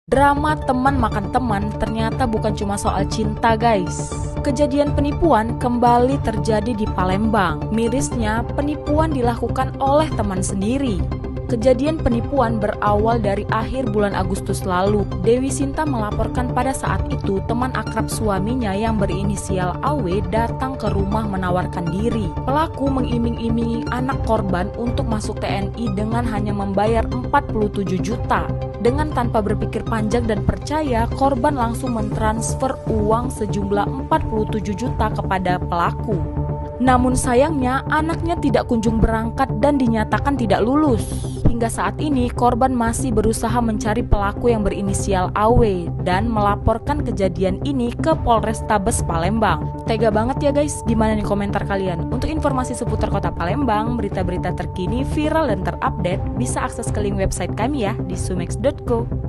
Drama teman makan teman ternyata bukan cuma soal cinta, guys. Kejadian penipuan kembali terjadi di Palembang. Mirisnya, penipuan dilakukan oleh teman sendiri. Kejadian penipuan berawal dari akhir bulan Agustus lalu. Dewi Sinta melaporkan pada saat itu teman akrab suaminya yang berinisial AW datang ke rumah menawarkan diri. Pelaku mengiming-imingi anak korban untuk masuk TNI dengan hanya membayar 47 juta. Dengan tanpa berpikir panjang dan percaya, korban langsung mentransfer uang sejumlah 47 juta kepada pelaku. Namun sayangnya, anaknya tidak kunjung berangkat dan dinyatakan tidak lulus. Hingga saat ini, korban masih berusaha mencari pelaku yang berinisial AW dan melaporkan kejadian ini ke Polrestabes Palembang. Tega banget ya guys, gimana nih komentar kalian? Untuk informasi seputar kota Palembang, berita-berita terkini, viral dan terupdate, bisa akses ke link website kami ya di sumex.co.